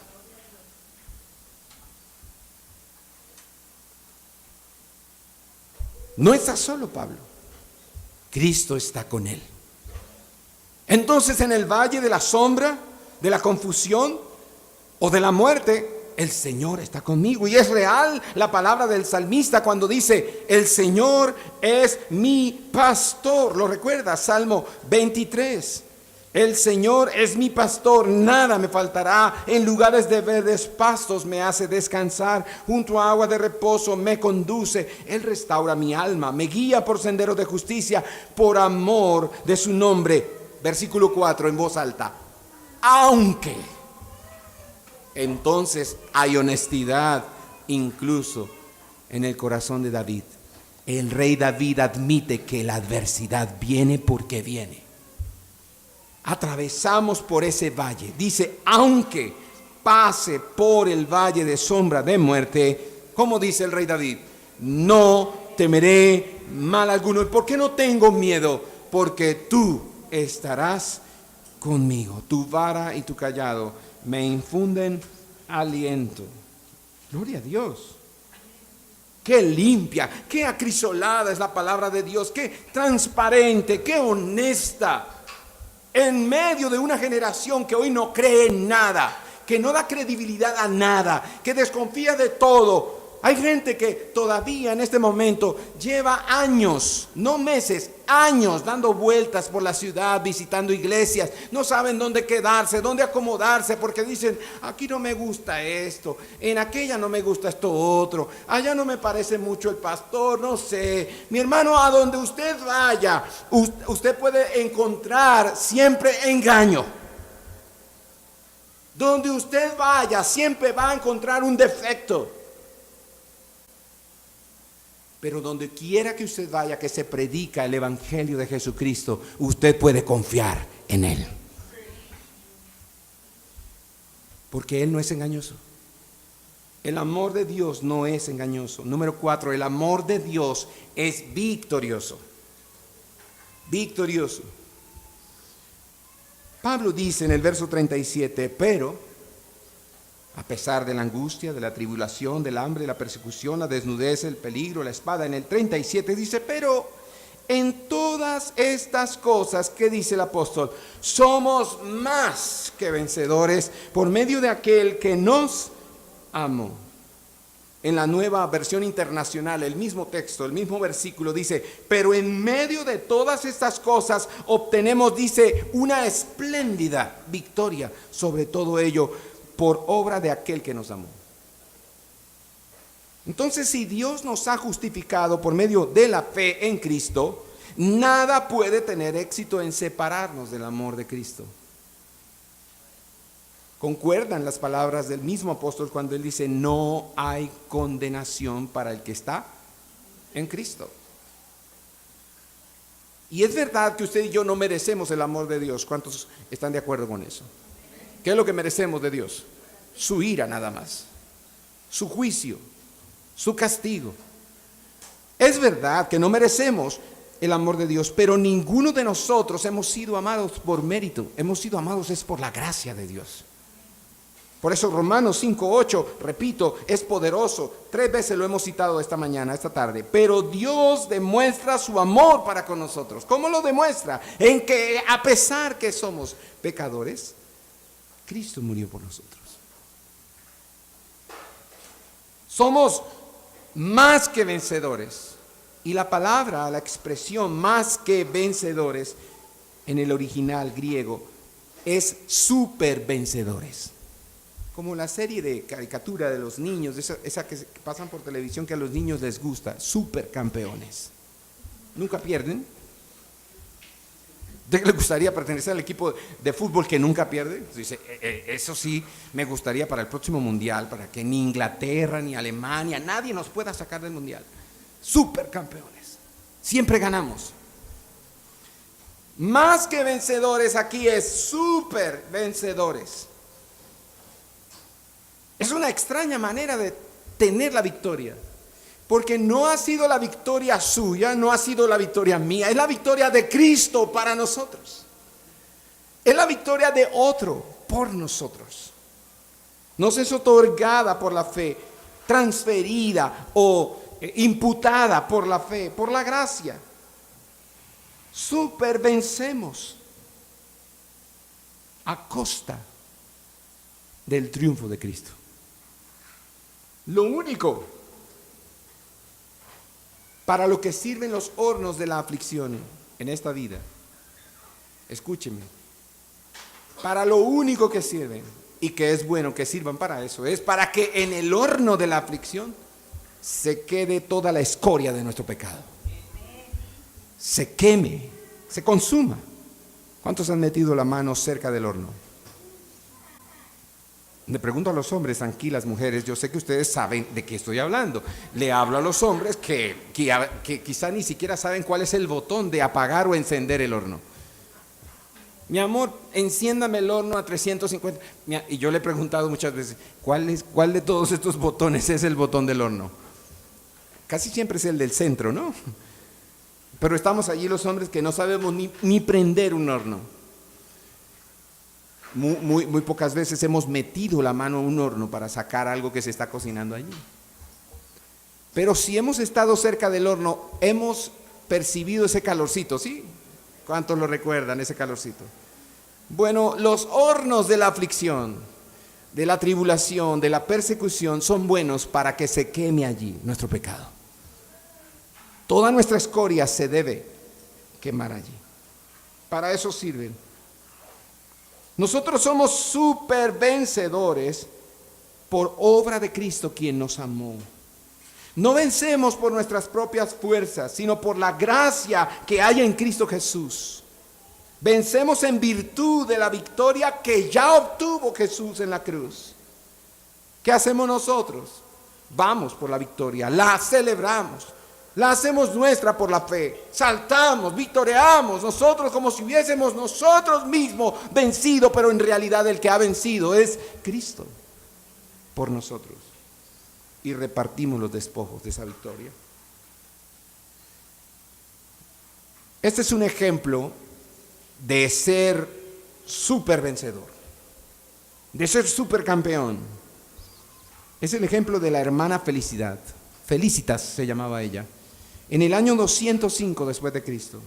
No está solo Pablo, Cristo está con él. Entonces en el valle de la sombra, de la confusión o de la muerte, el Señor está conmigo. Y es real la palabra del salmista cuando dice, el Señor es mi pastor. ¿Lo recuerda? Salmo 23. El Señor es mi pastor, nada me faltará. En lugares de verdes pastos me hace descansar. Junto a agua de reposo me conduce. Él restaura mi alma, me guía por senderos de justicia, por amor de su nombre. Versículo 4 en voz alta. Aunque... Entonces hay honestidad incluso en el corazón de David. El rey David admite que la adversidad viene porque viene. Atravesamos por ese valle. Dice, aunque pase por el valle de sombra de muerte, como dice el rey David, no temeré mal alguno. ¿Y por qué no tengo miedo? Porque tú estarás conmigo. Tu vara y tu callado me infunden aliento. Gloria a Dios. Qué limpia, qué acrisolada es la palabra de Dios, qué transparente, qué honesta. En medio de una generación que hoy no cree en nada, que no da credibilidad a nada, que desconfía de todo. Hay gente que todavía en este momento lleva años, no meses, años dando vueltas por la ciudad, visitando iglesias. No saben dónde quedarse, dónde acomodarse, porque dicen, aquí no me gusta esto, en aquella no me gusta esto otro, allá no me parece mucho el pastor, no sé. Mi hermano, a donde usted vaya, usted puede encontrar siempre engaño. Donde usted vaya, siempre va a encontrar un defecto. Pero donde quiera que usted vaya, que se predica el evangelio de Jesucristo, usted puede confiar en Él. Porque Él no es engañoso. El amor de Dios no es engañoso. Número 4, el amor de Dios es victorioso. Victorioso. Pablo dice en el verso 37, pero a pesar de la angustia, de la tribulación, del hambre, la persecución, la desnudez, el peligro, la espada. En el 37 dice, pero en todas estas cosas, ¿qué dice el apóstol? Somos más que vencedores por medio de aquel que nos amó. En la Nueva Versión Internacional, el mismo texto, el mismo versículo dice, pero en medio de todas estas cosas obtenemos, dice, una espléndida victoria sobre todo ello, por obra de aquel que nos amó. Entonces, si Dios nos ha justificado por medio de la fe en Cristo, nada puede tener éxito en separarnos del amor de Cristo. Concuerdan las palabras del mismo apóstol cuando él dice, no hay condenación para el que está en Cristo. Y es verdad que usted y yo no merecemos el amor de Dios. ¿Cuántos están de acuerdo con eso? ¿Qué es lo que merecemos de Dios? Su ira nada más, su juicio, su castigo. Es verdad que no merecemos el amor de Dios, pero ninguno de nosotros hemos sido amados por mérito. Hemos sido amados es por la gracia de Dios. Por eso Romanos 5:8, repito, es poderoso. 3 veces lo hemos citado esta mañana, esta tarde. Pero Dios demuestra su amor para con nosotros. ¿Cómo lo demuestra? En que a pesar que somos pecadores, Cristo murió por nosotros. Somos más que vencedores. Y la palabra, la expresión más que vencedores en el original griego es super vencedores. Como la serie de caricatura de los niños, esa que pasan por televisión que a los niños les gusta, super campeones. Nunca pierden. ¿De qué le gustaría pertenecer al equipo de fútbol que nunca pierde? Dice, eso sí, me gustaría para el próximo mundial, para que ni Inglaterra ni Alemania, nadie nos pueda sacar del mundial. Super campeones. Siempre ganamos. Más que vencedores aquí es super vencedores. Es una extraña manera de tener la victoria, porque no ha sido la victoria suya, no ha sido la victoria mía, es la victoria de Cristo para nosotros. Es la victoria de otro por nosotros. Nos es otorgada por la fe, transferida o imputada por la fe, por la gracia. Supervencemos a costa del triunfo de Cristo. Lo único para lo que sirven los hornos de la aflicción en esta vida, escúcheme, para lo único que sirven y que es bueno que sirvan para eso, es para que en el horno de la aflicción se quede toda la escoria de nuestro pecado, se queme, se consuma. ¿Cuántos han metido la mano cerca del horno? Le pregunto a los hombres, aquí las mujeres, yo sé que ustedes saben de qué estoy hablando. Le hablo a los hombres que quizá ni siquiera saben cuál es el botón de apagar o encender el horno. Mi amor, enciéndame el horno a 350. Y yo le he preguntado muchas veces, ¿cuál de todos estos botones es el botón del horno? Casi siempre es el del centro, ¿no? Pero estamos allí los hombres que no sabemos ni prender un horno. Muy pocas veces hemos metido la mano a un horno para sacar algo que se está cocinando allí. Pero si hemos estado cerca del horno, hemos percibido ese calorcito, ¿sí? ¿Cuántos lo recuerdan, ese calorcito? Bueno, los hornos de la aflicción, de la tribulación, de la persecución, son buenos para que se queme allí nuestro pecado. Toda nuestra escoria se debe quemar allí. Para eso sirven. Nosotros somos super vencedores por obra de Cristo, quien nos amó. No vencemos por nuestras propias fuerzas, sino por la gracia que hay en Cristo Jesús. Vencemos en virtud de la victoria que ya obtuvo Jesús en la cruz. ¿Qué hacemos nosotros? Vamos por la victoria, la celebramos. La hacemos nuestra por la fe, saltamos, victoreamos nosotros como si hubiésemos nosotros mismos vencido, pero en realidad el que ha vencido es Cristo por nosotros. Y repartimos los despojos de esa victoria. Este es un ejemplo de ser super vencedor, de ser super campeón. Es el ejemplo de la hermana Felicitas se llamaba ella. En el año 205 después de Cristo,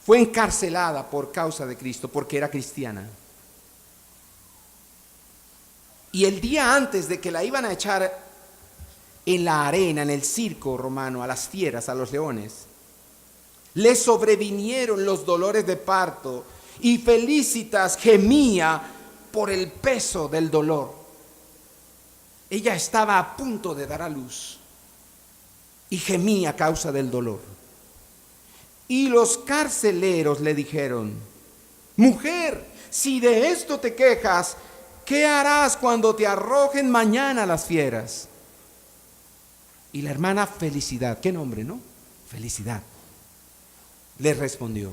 fue encarcelada por causa de Cristo, porque era cristiana. Y el día antes de que la iban a echar en la arena, en el circo romano, a las fieras, a los leones, le sobrevinieron los dolores de parto y Felicitas gemía por el peso del dolor. Ella estaba a punto de dar a luz y gemía a causa del dolor. Y los carceleros le dijeron: mujer, si de esto te quejas, ¿qué harás cuando te arrojen mañana las fieras? Y la hermana Felicidad, qué nombre, ¿no? Felicidad, le respondió: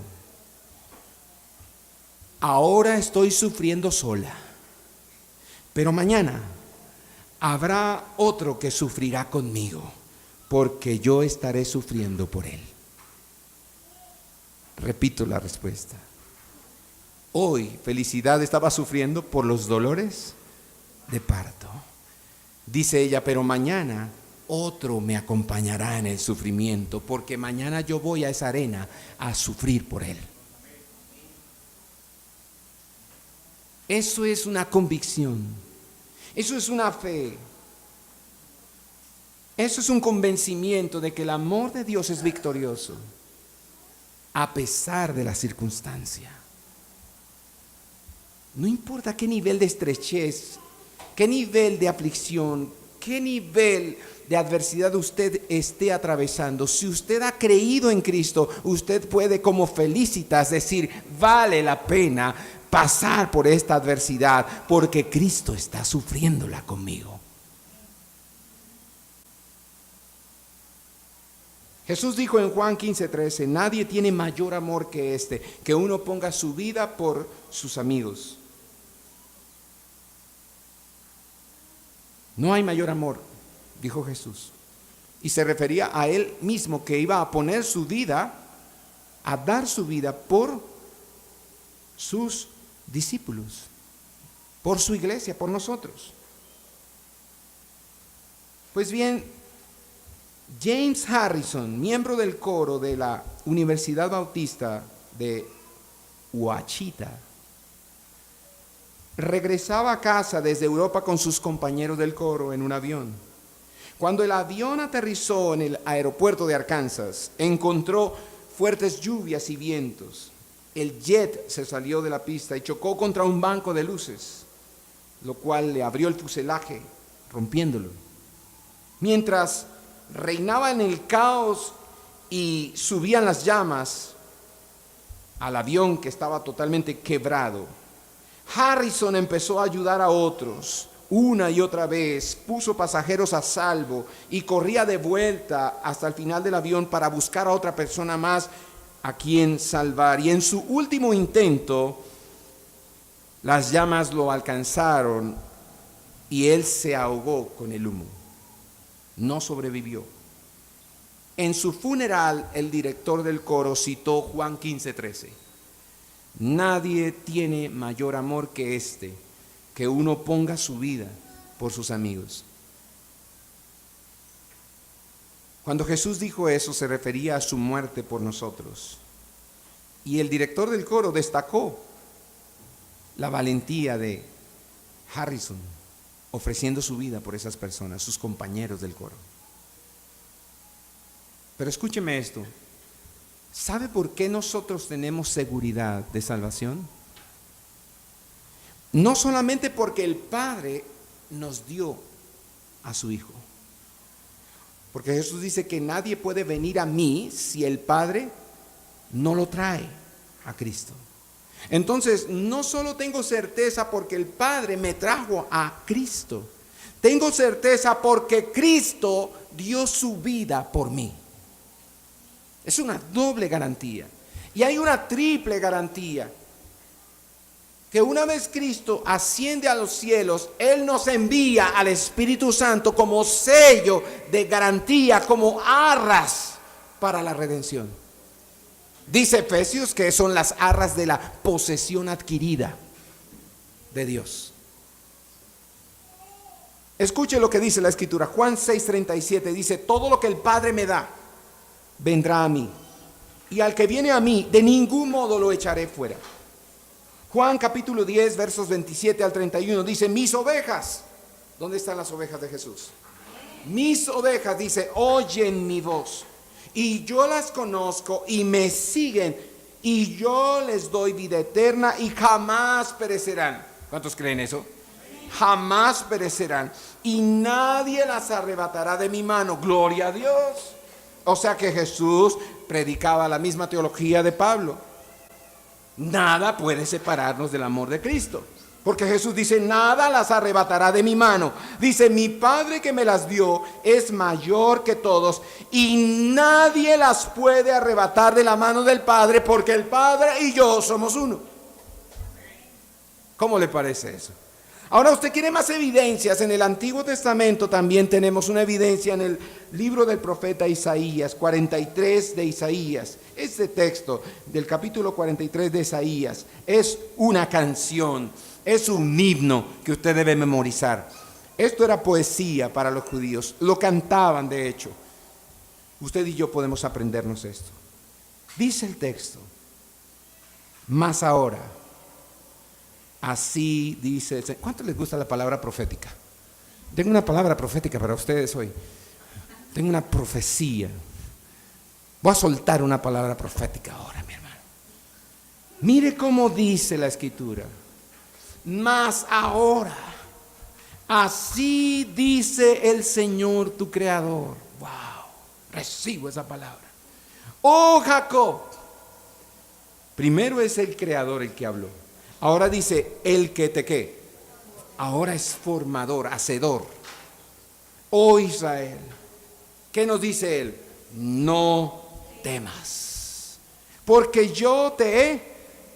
ahora estoy sufriendo sola, pero mañana habrá otro que sufrirá conmigo, porque yo estaré sufriendo por él. Repito la respuesta. Hoy Felicidad estaba sufriendo por los dolores de parto. Dice ella, pero mañana otro me acompañará en el sufrimiento, porque mañana yo voy a esa arena a sufrir por él. Eso es una convicción Eso es una fe. Eso es un convencimiento de que el amor de Dios es victorioso, a pesar de la circunstancia. No importa qué nivel de estrechez, qué nivel de aflicción, qué nivel de adversidad usted esté atravesando. Si usted ha creído en Cristo, usted puede como Felicitas decir, vale la pena pasar por esta adversidad porque Cristo está sufriéndola conmigo. Jesús dijo en Juan 15:13, nadie tiene mayor amor que este, que uno ponga su vida por sus amigos. No hay mayor amor, dijo Jesús. Y se refería a él mismo, que iba a poner su vida, a dar su vida por sus discípulos, por su iglesia, por nosotros. Pues bien, James Harrison, miembro del coro de la Universidad Bautista de Ouachita, regresaba a casa desde Europa con sus compañeros del coro en un avión. Cuando el avión aterrizó en el aeropuerto de Arkansas, encontró fuertes lluvias y vientos. El jet se salió de la pista y chocó contra un banco de luces, lo cual le abrió el fuselaje, rompiéndolo. Mientras reinaba en el caos y subían las llamas al avión que estaba totalmente quebrado, Harrison empezó a ayudar a otros una y otra vez, puso pasajeros a salvo y corría de vuelta hasta el final del avión para buscar a otra persona más a quien salvar. Y en su último intento, las llamas lo alcanzaron y él se ahogó con el humo. No sobrevivió. En su funeral, el director del coro citó Juan 15:13. Nadie tiene mayor amor que este, que uno ponga su vida por sus amigos. Cuando Jesús dijo eso, se refería a su muerte por nosotros. Y el director del coro destacó la valentía de Harrison, ofreciendo su vida por esas personas, sus compañeros del coro. Pero escúcheme esto. ¿Sabe por qué nosotros tenemos seguridad de salvación? No solamente porque el Padre nos dio a su Hijo. Porque Jesús dice que nadie puede venir a mí si el Padre no lo trae a Cristo. Entonces, no solo tengo certeza porque el Padre me trajo a Cristo, tengo certeza porque Cristo dio su vida por mí. Es una doble garantía. Y hay una triple garantía. Que una vez Cristo asciende a los cielos, Él nos envía al Espíritu Santo como sello de garantía, como arras para la redención. Dice Efesios que son las arras de la posesión adquirida de Dios. Escuche lo que dice la Escritura. Juan 6:37 dice, todo lo que el Padre me da, vendrá a mí. Y al que viene a mí, de ningún modo lo echaré fuera. Juan capítulo 10, versos 27 al 31 dice, mis ovejas, ¿dónde están las ovejas de Jesús? Mis ovejas, dice, oyen mi voz, y yo las conozco y me siguen, y yo les doy vida eterna y jamás perecerán. ¿Cuántos creen eso? Jamás perecerán, y nadie las arrebatará de mi mano. Gloria a Dios. O sea que Jesús predicaba la misma teología de Pablo. Nada puede separarnos del amor de Cristo. Porque Jesús dice, nada las arrebatará de mi mano. Dice, mi Padre que me las dio es mayor que todos y nadie las puede arrebatar de la mano del Padre porque el Padre y yo somos uno. ¿Cómo le parece eso? Ahora, usted quiere más evidencias. En el Antiguo Testamento también tenemos una evidencia en el libro del profeta Isaías, 43 de Isaías. Este texto del capítulo 43 de Isaías es una canción, es un himno que usted debe memorizar. Esto era poesía para los judíos, lo cantaban de hecho. Usted y yo podemos aprendernos esto. Dice el texto, mas ahora, Así dice el Señor. ¿Cuánto les gusta la palabra profética? Tengo una palabra profética para ustedes hoy. Tengo una profecía. Voy a soltar una palabra profética ahora, mi hermano. Mire cómo dice la Escritura. Mas ahora, así dice el Señor tu Creador. Wow, recibo esa palabra. Oh Jacob. Primero es el Creador el que habló. Ahora dice el que te qué. Ahora es formador, hacedor. Oh Israel. ¿Qué nos dice él? No temas, porque yo te he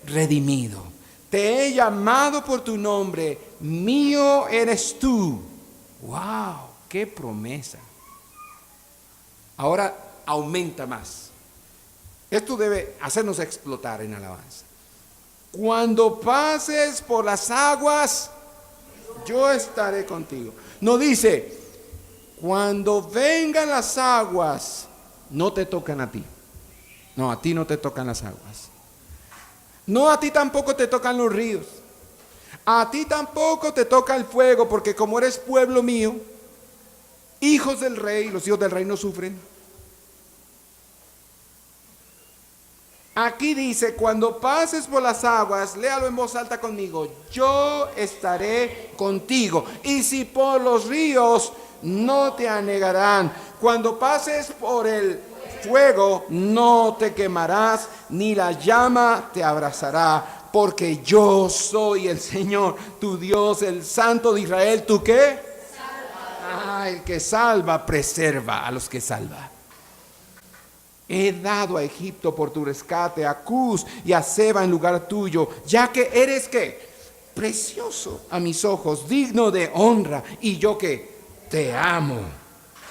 redimido, te he llamado por tu nombre, mío eres tú. ¡Wow! ¡Qué promesa! Ahora aumenta más. Esto debe hacernos explotar en alabanza. Cuando pases por las aguas, yo estaré contigo. No dice, cuando vengan las aguas, no te tocan a ti. No, a ti no te tocan las aguas. No, a ti tampoco te tocan los ríos. A ti tampoco te toca el fuego, porque como eres pueblo mío, hijos del rey, los hijos del rey no sufren. Aquí dice, cuando pases por las aguas, léalo en voz alta conmigo, yo estaré contigo. Y si por los ríos, no te anegarán. Cuando pases por el fuego, no te quemarás, ni la llama te abrazará, porque yo soy el Señor, tu Dios, el Santo de Israel. ¿Tú qué? Salva. El que salva, preserva a los que salva. He dado a Egipto por tu rescate, a Cus y a Seba en lugar tuyo, ya que eres ¿qué? Precioso a mis ojos, digno de honra, y yo ¿qué? Te amo.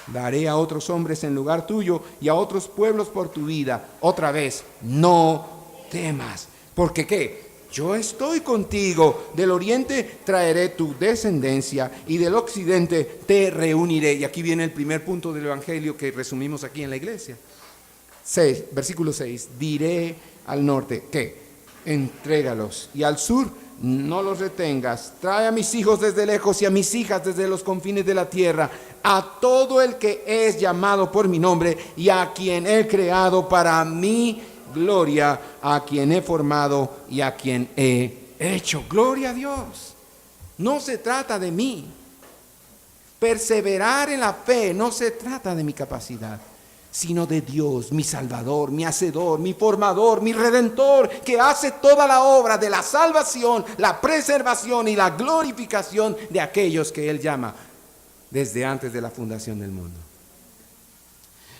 Daré a otros hombres en lugar tuyo y a otros pueblos por tu vida. Otra vez, no temas, porque ¿qué? Yo estoy contigo. Del oriente traeré tu descendencia y del occidente te reuniré. Y aquí viene el primer punto del evangelio que resumimos aquí en la iglesia. Versículo 6, diré al norte, ¿qué? Entrégalos, y al sur no los retengas. Trae a mis hijos desde lejos y a mis hijas desde los confines de la tierra, a todo el que es llamado por mi nombre y a quien he creado para mi gloria, a quien he formado y a quien he hecho. Gloria a Dios. No se trata de mí. Perseverar en la fe no se trata de mi capacidad, sino de Dios, mi Salvador, mi Hacedor, mi Formador, mi Redentor, que hace toda la obra de la salvación, la preservación y la glorificación de aquellos que Él llama desde antes de la fundación del mundo.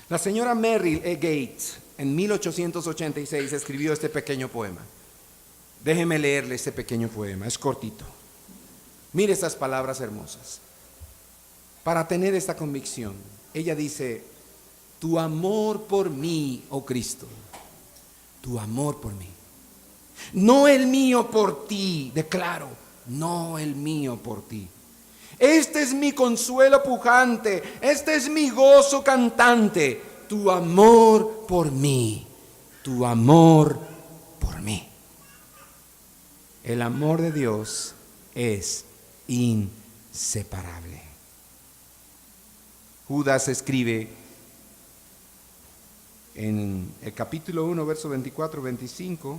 La señora Mary Gates, en 1886, escribió este pequeño poema. Déjeme leerle este pequeño poema, es cortito. Mire estas palabras hermosas. Para tener esta convicción, ella dice: tu amor por mí, oh Cristo, tu amor por mí. No el mío por ti, declaro, no el mío por ti. Este es mi consuelo pujante, este es mi gozo cantante, tu amor por mí, tu amor por mí. El amor de Dios es inseparable. Judas escribe en el capítulo 1, verso 24-25,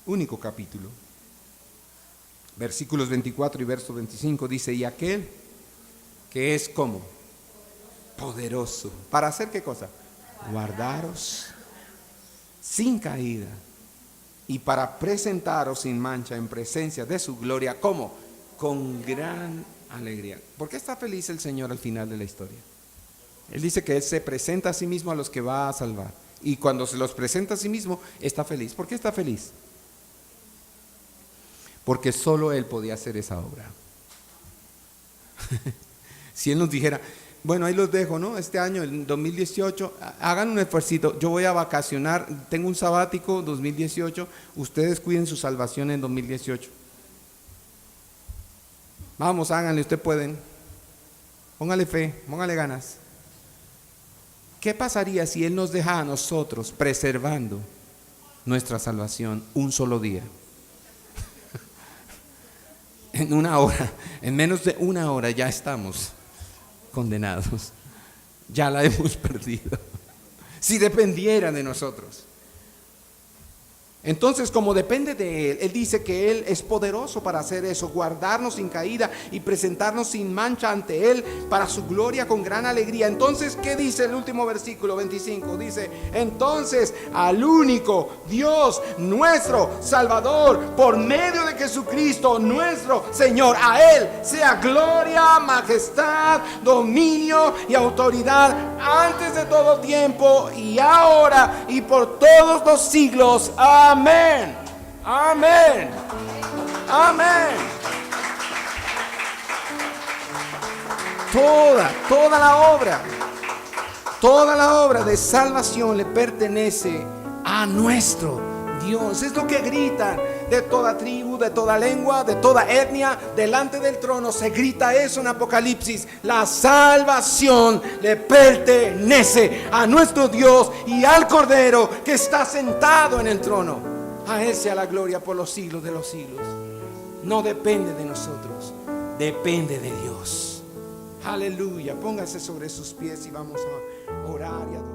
único capítulo, versículos 24 y verso 25, dice: y aquel que es como poderoso, ¿para hacer qué cosa? Guardaros sin caída y para presentaros sin mancha en presencia de su gloria, ¿cómo? Con gran alegría. ¿Por qué está feliz el Señor al final de la historia? Él dice que Él se presenta a sí mismo a los que va a salvar. Y cuando se los presenta a sí mismo, está feliz. ¿Por qué está feliz? Porque solo Él podía hacer esa obra. Si Él nos dijera, bueno, ahí los dejo, ¿no? Este año, el 2018, hagan un esfuercito. Yo voy a vacacionar, tengo un sabático 2018. Ustedes cuiden su salvación en 2018. Vamos, háganle, ustedes pueden. Póngale fe, póngale ganas. ¿Qué pasaría si Él nos deja a nosotros preservando nuestra salvación un solo día? en una hora, en menos de una hora ya estamos condenados. Ya la hemos perdido. Si dependiera de nosotros. Entonces, como depende de Él, Él dice que Él es poderoso para hacer eso, guardarnos sin caída y presentarnos sin mancha ante Él para su gloria con gran alegría. Entonces, ¿qué dice el último versículo 25? Dice, entonces al único Dios, nuestro Salvador, por medio de Jesucristo, nuestro Señor, a Él sea gloria, majestad, dominio y autoridad antes de todo tiempo y ahora y por todos los siglos. Amén, amén, amén. Toda la obra de salvación le pertenece a nuestro Dios. Es lo que gritan de toda tribu, de toda lengua, de toda etnia, delante del trono. Se grita eso en Apocalipsis. La salvación le pertenece a nuestro Dios y al Cordero que está sentado en el trono. A Él sea la gloria por los siglos de los siglos. No depende de nosotros, depende de Dios. Aleluya. Póngase sobre sus pies y vamos a orar y adorar.